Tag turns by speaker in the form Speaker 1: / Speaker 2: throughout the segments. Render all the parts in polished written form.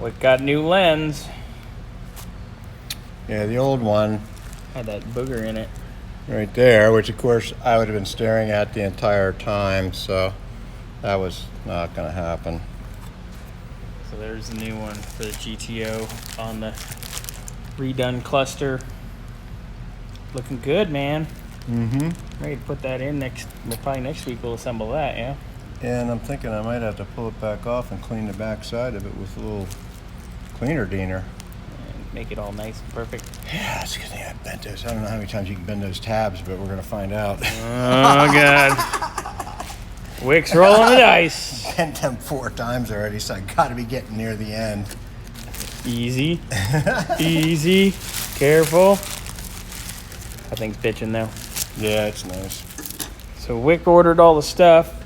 Speaker 1: Wick got new lens.
Speaker 2: Yeah, the old one
Speaker 1: Had that booger in it.
Speaker 2: right there, which of course I would have been staring at the entire time, so that was not going to happen.
Speaker 1: So there's the new one for the GTO on the redone cluster. Looking good, man.
Speaker 2: Mm-hmm.
Speaker 1: Ready to put that in next. Well, probably next week we'll assemble that, yeah.
Speaker 2: And I'm thinking I might have to pull it back off and clean the back side of it with a little cleaner deaner.
Speaker 1: And make it all nice and perfect.
Speaker 2: Yeah, that's a good thing I bent those. I don't know how many times you can bend those tabs, but we're going to find out.
Speaker 1: Oh, God. Wick's rolling the dice.
Speaker 2: Bent them 4 times already, so I got to be getting near the end.
Speaker 1: Easy. Easy. Careful. I think it's bitching now.
Speaker 2: Yeah, it's nice.
Speaker 1: So Wick ordered all the stuff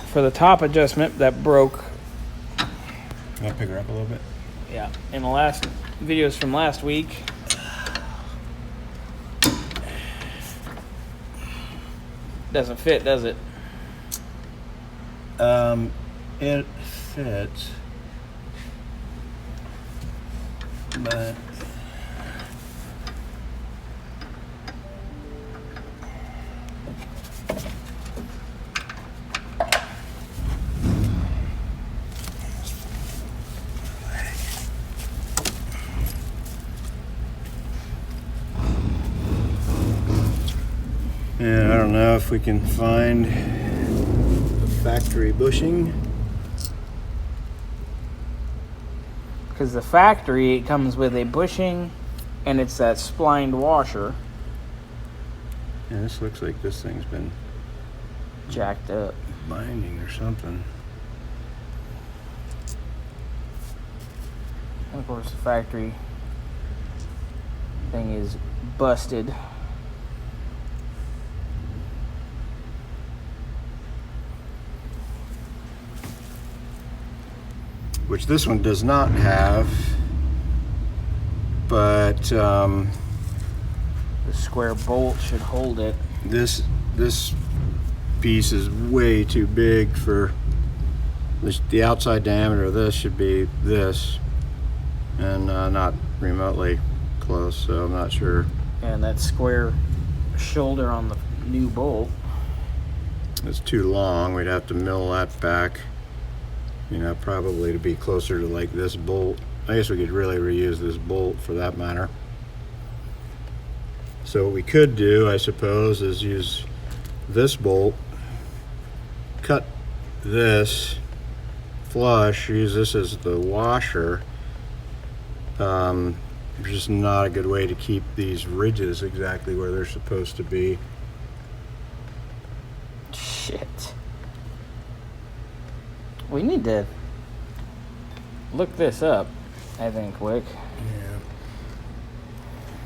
Speaker 1: for the top adjustment that broke.
Speaker 2: Can I pick her up a little bit?
Speaker 1: Yeah, in the last videos from last week. Doesn't fit, does it?
Speaker 2: It fits, but yeah, I don't know if we can find a factory bushing.
Speaker 1: Because the factory, it comes with a bushing and it's that splined washer.
Speaker 2: Yeah, this looks like this thing's been
Speaker 1: Jacked up.
Speaker 2: binding or something.
Speaker 1: And of course the factory thing is busted.
Speaker 2: Which this one does not have, but
Speaker 1: The square bolt should hold it.
Speaker 2: this piece is way too big for this. The outside diameter of this should be this, and not remotely close, so I'm not sure.
Speaker 1: And that square shoulder on the new bolt.
Speaker 2: It's too long. We'd have to mill that back, you know, probably to be closer to like this bolt. I guess we could really reuse this bolt for that matter. So what we could do, I suppose, is use this bolt, cut this flush, use this as the washer. There's just not a good way to keep these ridges exactly where they're supposed to be.
Speaker 1: Shit. We need to look this up, I think, Wick.
Speaker 2: Yeah.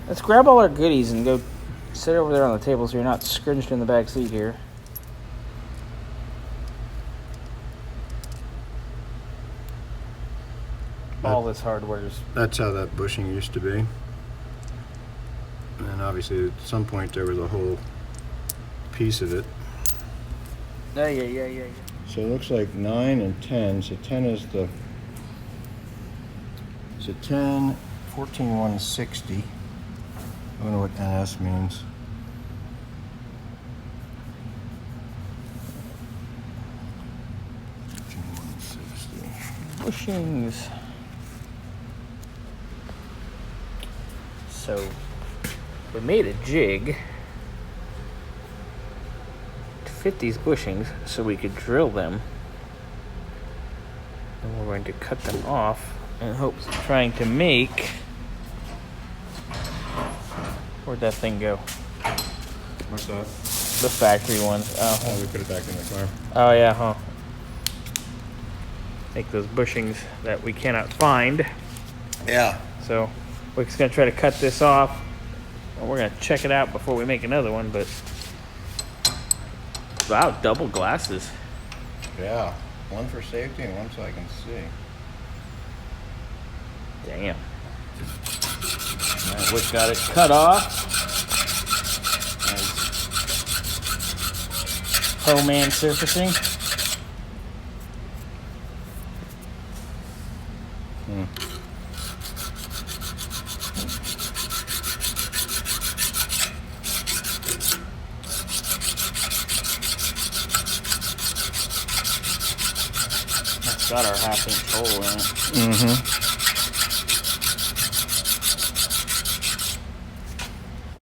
Speaker 1: Let's grab all our goodies and go sit over there on the table so you're not scrunched in the back seat here. All this hardware's...
Speaker 2: That's how that bushing used to be. And obviously at some point there was a whole piece of it.
Speaker 1: Yeah.
Speaker 2: So it looks like 9 and 10. So 10 is the... So 10, 14160. I wonder what NS means.
Speaker 1: Bushings. So, we made a jig to fit these bushings so we could drill them. And we're going to cut them off in hopes of trying to make... Where'd that thing go?
Speaker 2: What's that?
Speaker 1: The factory ones.
Speaker 2: Oh, we put it back in the car.
Speaker 1: Oh yeah, huh. Make those bushings that we cannot find.
Speaker 2: Yeah.
Speaker 1: So we're just gonna try to cut this off. Well, we're gonna check it out before we make another one, but wow, double glasses.
Speaker 2: Yeah. One for safety and one so I can see.
Speaker 1: Damn. Alright, Wick got it cut off. Nice. Po-man surfacing. That's got our 1/2 inch hole in it.
Speaker 2: Mm-hmm.